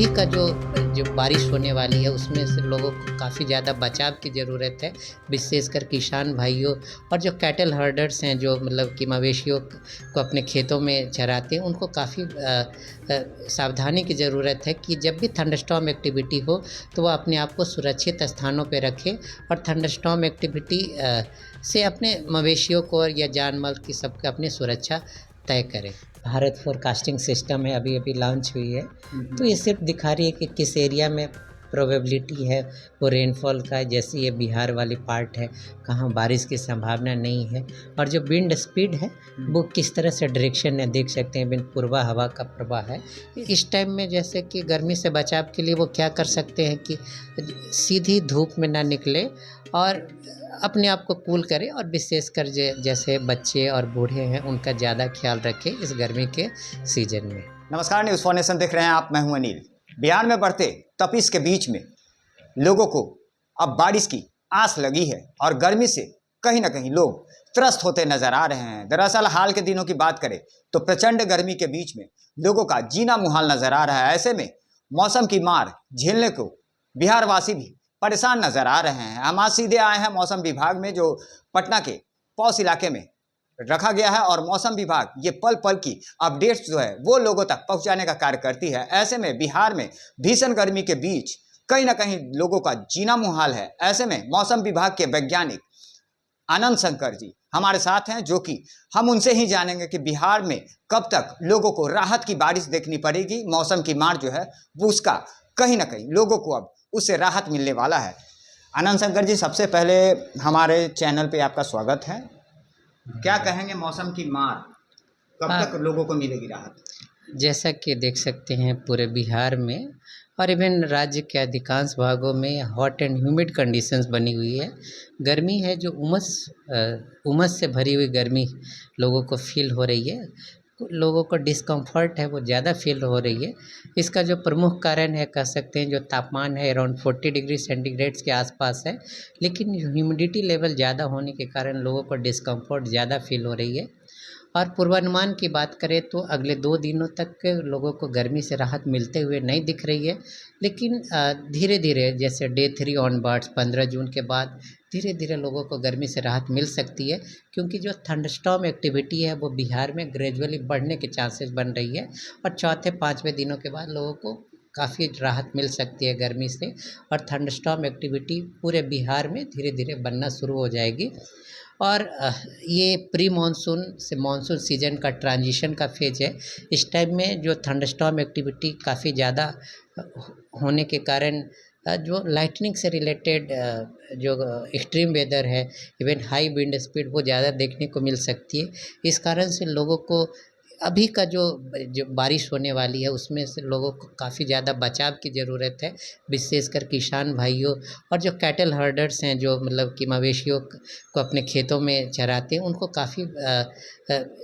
अभी का जो जो बारिश होने वाली है उसमें से लोगों को काफ़ी ज़्यादा बचाव की ज़रूरत है, विशेषकर किसान भाइयों और जो कैटल हर्डर्स हैं, जो मतलब कि मवेशियों को अपने खेतों में चराते हैं, उनको काफ़ी सावधानी की ज़रूरत है कि जब भी थंडरस्टॉर्म एक्टिविटी हो तो वह अपने आप को सुरक्षित स्थानों पर रखें और थंडरस्टॉर्म एक्टिविटी से अपने मवेशियों को या जान माल की सबकी अपनी सुरक्षा तय करें। भारत फोरकास्टिंग सिस्टम है, अभी अभी लॉन्च हुई है, तो ये सिर्फ दिखा रही है कि किस एरिया में प्रोबेबिलिटी है वो रेनफॉल का, जैसे ये बिहार वाली पार्ट है कहाँ बारिश की संभावना नहीं है, और जो विंड स्पीड है वो किस तरह से डायरेक्शन है देख सकते हैं, विंड पूर्वा हवा का प्रवाह है। इस टाइम में जैसे कि गर्मी से बचाव के लिए वो क्या कर सकते हैं कि सीधी धूप में ना निकले और अपने आप को कूल करें, और विशेषकर जैसे बच्चे और बूढ़े हैं उनका ज़्यादा ख्याल रखें इस गर्मी के सीजन में। नमस्कार, न्यूज़ फॉर नेशन देख रहे हैं आप, मैं हूं अनिल। बिहार में बढ़ते तपिश के बीच में लोगों को अब बारिश की आस लगी है और गर्मी से कहीं ना कहीं लोग त्रस्त होते नजर आ रहे हैं। दरअसल हाल के दिनों की बात करें तो प्रचंड गर्मी के बीच में लोगों का जीना मुहाल नजर आ रहा है। ऐसे में मौसम की मार झेलने को बिहार वासी भी परेशान नजर आ रहे हैं। हम आज सीधे आए हैं मौसम विभाग में, जो पटना के पौष इलाके में रखा गया है, और मौसम विभाग ये पल पल की अपडेट्स जो है वो लोगों तक पहुंचाने का कार्य करती है। ऐसे में बिहार में भीषण गर्मी के बीच कहीं ना कहीं लोगों का जीना मुहाल है। ऐसे में मौसम विभाग के वैज्ञानिक आनंद शंकर जी हमारे साथ हैं, जो कि हम उनसे ही जानेंगे कि बिहार में कब तक लोगों को राहत की बारिश देखनी पड़ेगी। मौसम की मार जो है वो उसका कहीं ना कहीं लोगों को अब उससे राहत मिलने वाला है। आनंद शंकर जी, सबसे पहले हमारे चैनल पे आपका स्वागत है। क्या कहेंगे, मौसम की मार कब तक लोगों को मिलेगी राहत? जैसा कि देख सकते हैं पूरे बिहार में और इवन राज्य के अधिकांश भागों में हॉट एंड ह्यूमिड कंडीशंस बनी हुई है। गर्मी है जो उमस से भरी हुई गर्मी लोगों को फील हो रही है, लोगों को डिस्कम्फर्ट है वो ज़्यादा फील हो रही है। इसका जो प्रमुख कारण है कह सकते हैं जो तापमान है अराउंड 40 डिग्री सेंटीग्रेड्स के आसपास है, लेकिन ह्यूमिडिटी लेवल ज़्यादा होने के कारण लोगों को डिस्कम्फर्ट ज़्यादा फील हो रही है। और पूर्वानुमान की बात करें तो अगले 2 दिनों तक लोगों को गर्मी से राहत मिलते हुए नहीं दिख रही है, लेकिन धीरे धीरे जैसे डे 3 ऑनवर्ड्स 15 जून के बाद धीरे धीरे लोगों को गर्मी से राहत मिल सकती है, क्योंकि जो थंडरस्टॉर्म एक्टिविटी है वो बिहार में ग्रेजुअली बढ़ने के चांसेस बन रही है, और चौथे 5वें दिनों के बाद लोगों को काफ़ी राहत मिल सकती है गर्मी से, और थंडरस्टॉर्म एक्टिविटी पूरे बिहार में धीरे धीरे बनना शुरू हो जाएगी। और ये प्री मानसून से मानसून सीजन का ट्रांजिशन का फेज है। इस टाइम में जो थंडरस्टॉर्म एक्टिविटी काफ़ी ज़्यादा होने के कारण जो लाइटनिंग से रिलेटेड जो एक्सट्रीम वेदर है, इवन हाई विंड स्पीड वो ज़्यादा देखने को मिल सकती है। इस कारण से लोगों को अभी का जो बारिश होने वाली है उसमें से लोगों को काफ़ी ज़्यादा बचाव की ज़रूरत है, विशेषकर किसान भाइयों और जो कैटल हर्डर्स हैं, जो मतलब कि मवेशियों को अपने खेतों में चराते हैं, उनको काफ़ी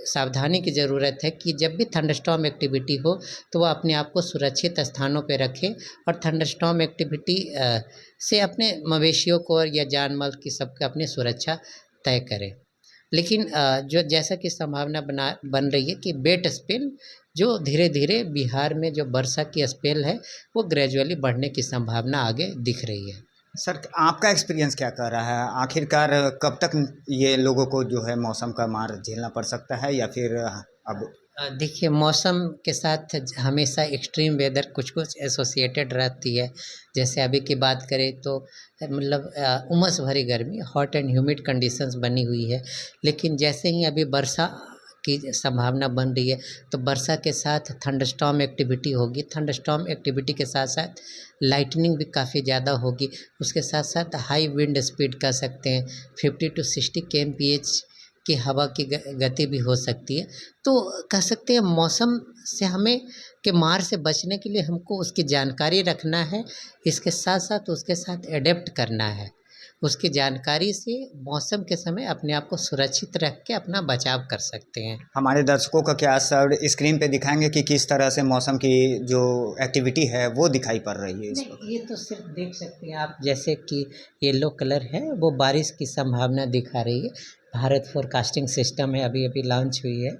सावधानी की ज़रूरत है कि जब भी थंडरस्टॉर्म एक्टिविटी हो तो वह अपने आप को सुरक्षित स्थानों पर रखें और थंडरस्टॉर्म एक्टिविटी से अपने मवेशियों को या जान माल की सबकी अपनी सुरक्षा तय करें। लेकिन जो जैसा कि संभावना बन रही है कि वेट स्पेल जो धीरे धीरे बिहार में जो वर्षा की स्पेल है वो ग्रेजुअली बढ़ने की संभावना आगे दिख रही है। सर, आपका एक्सपीरियंस क्या कह रहा है? आखिरकार कब तक ये लोगों को जो है मौसम का मार झेलना पड़ सकता है, या फिर अब? देखिए, मौसम के साथ हमेशा एक्सट्रीम वेदर कुछ एसोसिएटेड रहती है। जैसे अभी की बात करें तो मतलब उमस भरी गर्मी, हॉट एंड ह्यूमिड कंडीशंस बनी हुई है, लेकिन जैसे ही अभी वर्षा की संभावना बन रही है तो वर्षा के साथ थंडरस्टॉर्म एक्टिविटी होगी। थंडरस्टॉर्म एक्टिविटी के साथ साथ लाइटनिंग भी काफ़ी ज़्यादा होगी। उसके साथ साथ हाई विंड स्पीड कह सकते हैं 50 to 60 kmph की हवा की गति भी हो सकती है। तो कह सकते हैं मौसम से हमें के मार से बचने के लिए हमको उसकी जानकारी रखना है, इसके साथ साथ उसके साथ एडेप्ट करना है। उसकी जानकारी से मौसम के समय अपने आप को सुरक्षित रख के अपना बचाव कर सकते हैं। हमारे दर्शकों का क्या सर स्क्रीन पे दिखाएंगे कि किस तरह से मौसम की जो एक्टिविटी है वो दिखाई पड़ रही है इस वक्त? ये तो सिर्फ देख सकते हैं आप, जैसे कि येलो कलर है वो बारिश की संभावना दिखा रही है। भारत फोरकास्टिंग सिस्टम है, अभी अभी लॉन्च हुई है,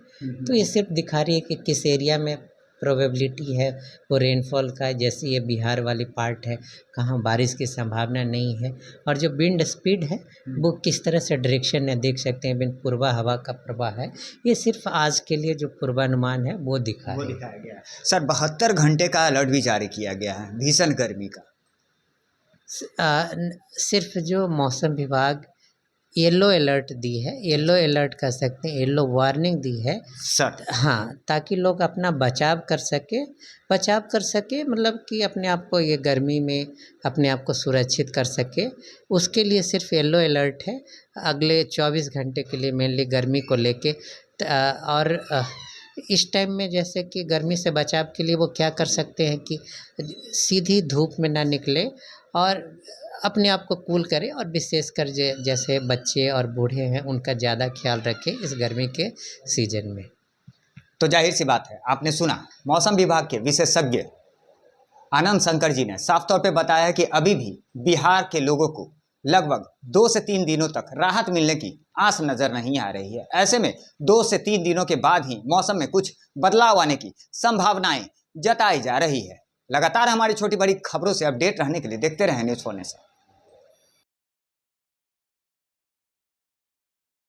तो ये सिर्फ दिखा रही है कि किस एरिया में प्रोबेबिलिटी है वो रेनफॉल का, जैसे ये बिहार वाली पार्ट है कहाँ बारिश की संभावना नहीं है, और जो विंड स्पीड है वो किस तरह से डायरेक्शन है देख सकते हैं, पूर्वा हवा का प्रवाह है। ये सिर्फ आज के लिए जो पूर्वानुमान है वो दिखाया गया है। सर 72 घंटे का अलर्ट भी जारी किया गया है भीषण गर्मी का। सिर्फ जो मौसम विभाग येलो अलर्ट दी है, येलो अलर्ट कह सकते हैं, येलो वार्निंग दी है सर। हाँ, ताकि लोग अपना बचाव कर सके, मतलब कि अपने आप को ये गर्मी में अपने आप को सुरक्षित कर सके, उसके लिए सिर्फ येलो अलर्ट है अगले 24 घंटे के लिए मेनली गर्मी को लेके। और इस टाइम में जैसे कि गर्मी से बचाव के लिए वो क्या कर सकते हैं कि सीधी धूप में ना निकले और अपने आप को कूल करें, और विशेषकर जैसे बच्चे और बूढ़े हैं उनका ज़्यादा ख्याल रखें इस गर्मी के सीजन में। तो जाहिर सी बात है, आपने सुना मौसम विभाग के विशेषज्ञ आनंद शंकर जी ने साफ तौर पे बताया कि अभी भी बिहार के लोगों को लगभग 2 से 3 दिनों तक राहत मिलने की आस नजर नहीं आ रही है। ऐसे में 2 से 3 दिनों के बाद ही मौसम में कुछ बदलाव आने की संभावनाएं जताई जा रही है। लगातार हमारी छोटी बड़ी खबरों से अपडेट रहने के लिए देखते रहें न्यूज़ 4 नेशन।